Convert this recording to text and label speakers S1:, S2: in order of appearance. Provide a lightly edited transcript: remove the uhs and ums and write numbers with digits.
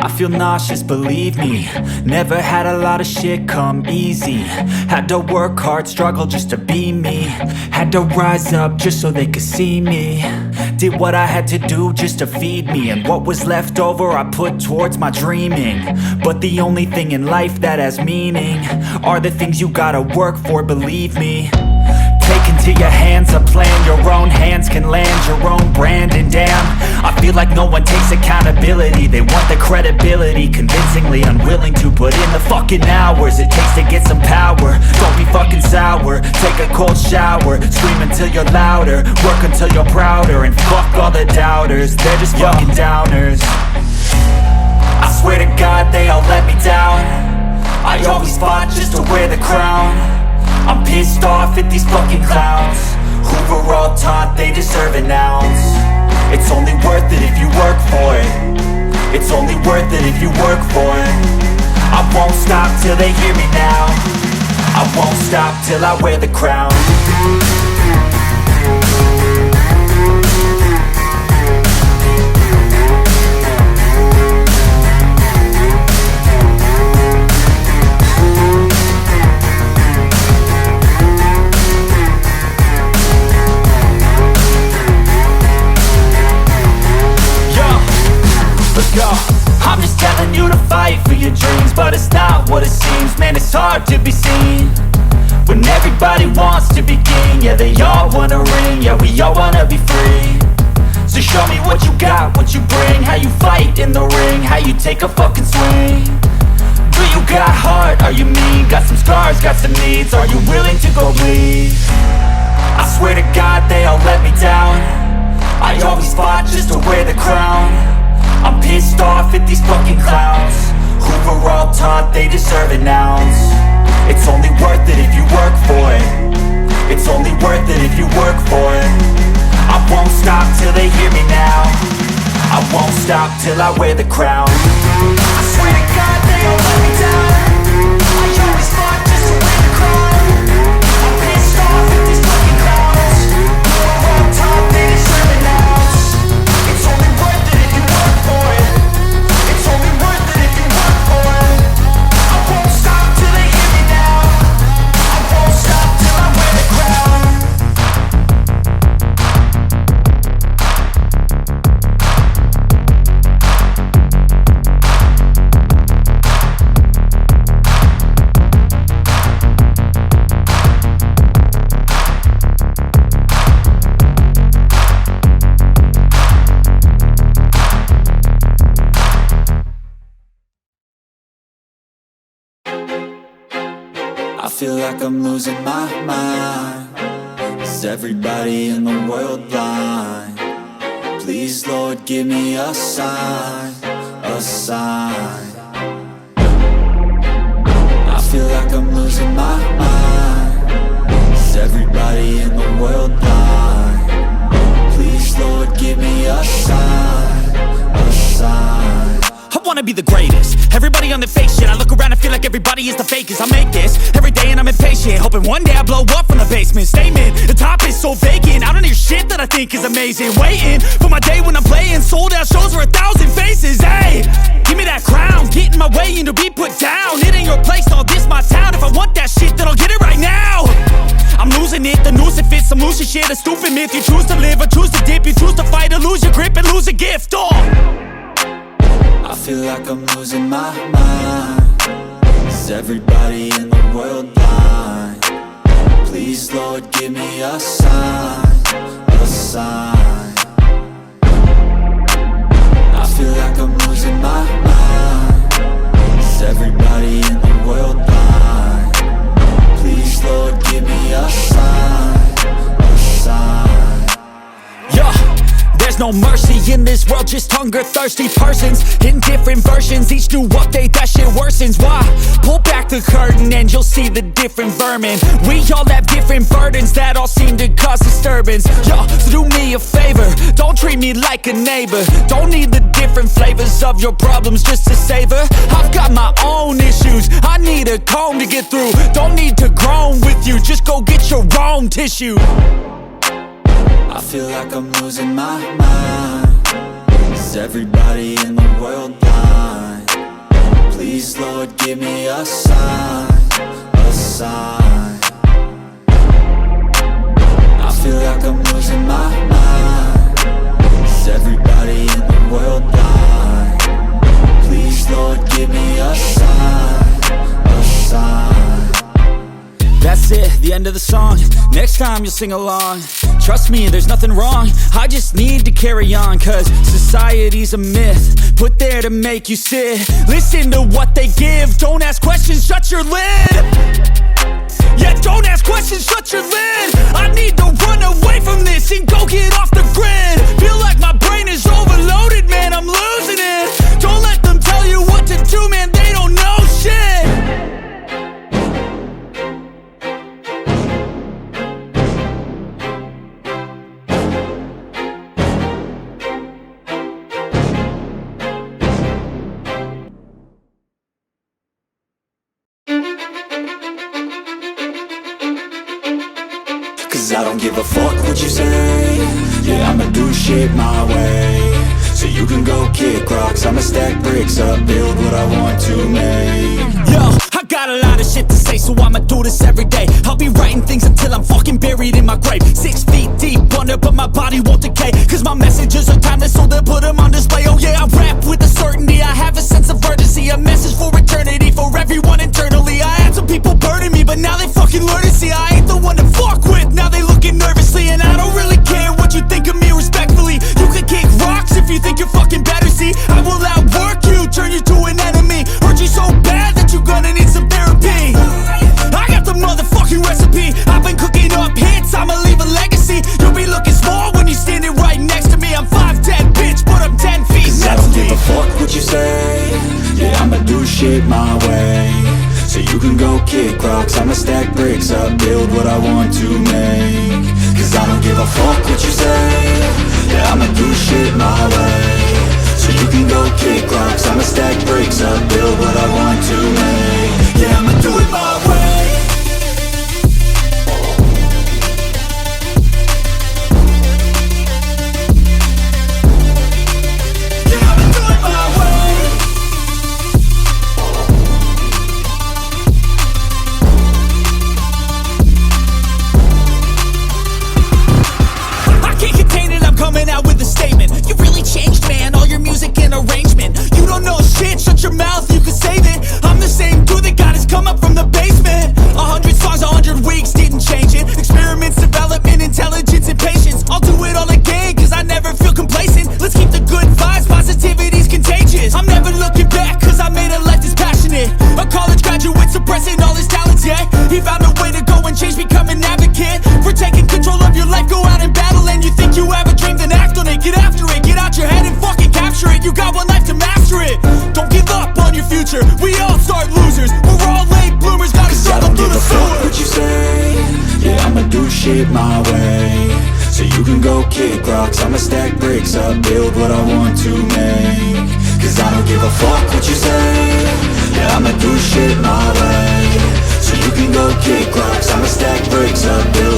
S1: I feel nauseous, believe me. Never had a lot of shit come easy. Had to work hard, struggle just to be me. Had to rise up just so they could see me. Did what I had to do just to feed me. And what was left over I put towards my dreaming. But the only thing in life that has meaning are the things you gotta work for, believe me. Take into your hands a plan. Your own hands can land your own brand. And damn, I feel like no one takes accountability. They want the credibility, convincingly unwilling to put in the fucking hours it takes to get some power. Don't be fucking sour, take a cold shower. Scream until you're louder, work until you're prouder. And fuck all the doubters, they're just fucking downers. I swear to God they all let me down. I always fought just to wear the crown. I'm pissed off at these fucking clowns who were all taught they deserve an ounce. It's only worth it if you work for it. It's only worth it if you work for it. I won't stop till they hear me now. I won't stop till I wear the crown. I'm just telling you to fight for your dreams, but it's not what it seems. Man, it's hard to be seen when everybody wants to be king. Yeah, they all wanna ring, yeah, we all wanna be free. So show me what you got, what you bring, how you fight in the ring, how you take a fucking swing. Do you got heart, are you mean? Got some scars, got some needs, are you willing to go bleed? I swear to God they all let me down. I always fought just to wear the crown. I'm pissed off at these fucking clowns who were all taught they deserve an ounce. It's only worth it if you work for it. It's only worth it if you work for it. I won't stop till they hear me now. I won't stop till I wear the crown. I swear to God they all let me down. I always fought just to wear the crown. I'm pissed off at these fucking clowns who were all taught they deserve an ounce. It's only worth it if you work for it. It's only worth it if you work for it. I won't stop till they hear me now. I won't stop till I wear the crown. I feel like I'm losing my mind. Is everybody in the world blind? Please, Lord, give me a sign, a sign. I feel like I'm losing my mind. Is everybody in the world blind? Please, Lord, give me a sign, a sign.
S2: I wanna be the greatest. Everybody on their fake shit. I look around and feel like everybody is the fakest. I make this every day and I'm impatient, hoping one day I blow up from the basement. Statement, the top is so vacant. I don't hear shit that I think is amazing. Waiting for my day when I'm playing sold out shows for 1,000 faces. Hey, give me that crown, get in my way and to be put down. It ain't your place, all this my town. If I want that shit, then I'll get it right now. I'm losing it, the noose it fits. I'm losing shit, a stupid myth. You choose to live or choose to dip. You choose to fight or lose your grip and lose a gift.
S1: I feel like I'm losing my mind. Is everybody in the world blind? Please, Lord, give me a sign, a sign. I feel like I'm losing my mind. Is everybody in the world blind? Please, Lord, give me a sign, a sign.
S2: Yeah. There's no mercy in this world, just hunger-thirsty persons in different versions. Each new update, that shit worsens. Why? Pull back the curtain and you'll see the different vermin. We all have different burdens that all seem to cause disturbance. Yo, so do me a favor, don't treat me like a neighbor. Don't need the different flavors of your problems just to savor. I've got my own issues, I need a comb to get through. Don't need to groan with you, just go get your own tissue.
S1: I feel like I'm losing my mind. Is everybody in the world blind? Please, Lord, give me a sign, a sign. I feel like I'm losing my mind. Is everybody in the world blind? Please, Lord, give me a sign, a sign.
S2: That's it, the end of the song. Next time you'll sing along. Trust me, there's nothing wrong. I just need to carry on, cause society's a myth put there to make you sit. Listen to what they give. Don't ask questions, shut your lid. Yeah, don't ask questions, shut your lid. I need to run away from this and go get off the grid. Feel like my brain is overloaded, man, I'm losing it. Don't let them tell you what to do, man, they don't know shit.
S1: Cause I don't give a fuck what you say. Yeah, I'ma do shit my way. So you can go kick rocks, I'ma stack bricks up, build what I want to make.
S2: Yo, I got a lot of shit to say, so I'ma do this every day. I'll be writing things until I'm fucking buried in my grave. 6 feet deep under, but my body won't decay. Cause my messages are timeless, so they'll put them on display. Oh yeah, I rap with a certainty, I have a sense of urgency. A message for eternity, for everyone internally. I had some people burning me, but now they fucking learn to see I ain't the one to fuck with. Now they looking nervously, and I don't really care what you think of me respectfully. You can kick rocks if you think you're fucking better, see. I will outwork you, turn you to an enemy. Hurt you so bad that you're gonna need some therapy. I got the motherfucking recipe. I've been cooking up hits, I'ma leave a legacy. You'll be looking small when you're standing right next to me. I'm 5'10", bitch, but I'm 10 feet
S1: Cause
S2: next
S1: I don't
S2: to
S1: give
S2: me.
S1: a fuck what you say. Yeah, I'ma do shit my way. So you can go kick rocks, I'ma stack bricks up, build what I want to make. Cause I don't give a fuck what you say. Yeah, I'ma do shit my way. So you can go kick rocks, I'ma stack bricks up, build what I want to make. Yeah, I'ma do it my way. Yeah, I'ma do it my way.
S2: I can't contain it, I'm coming out with a statement. You really changed, man, all your music and arrangement. You don't know shit, shut your mouth, you can save it. I'm the same dude that got his come up from the basement. 100 songs, 100 weeks, didn't change it. Experiments, development, intelligence, and patience. I'll do it all again, cause I never feel complacent. Let's keep the good vibes, positivity's contagious. I'm never looking back, cause I made a life that's passionate. A college graduate suppressing all his talents, yeah. He found a way to go and change, become an advocate. For taking control of your life, go out and battle. And you think you have a dream, then act on it. Get after it, get out your head and fucking capture it. You got one life to master it. Don't give up on your future, we all start losers. We're all late bloomers, gotta
S1: Cause I
S2: struggle
S1: don't
S2: through
S1: give
S2: the
S1: a fuck
S2: sewer.
S1: what you say. Yeah, I'ma do shit my way. So you can go kick rocks, I'ma stack bricks up, build what I want to make. Cause I don't give a fuck what you say. Yeah, I'ma do shit my way. So you can go kick rocks, I'ma stack bricks up, build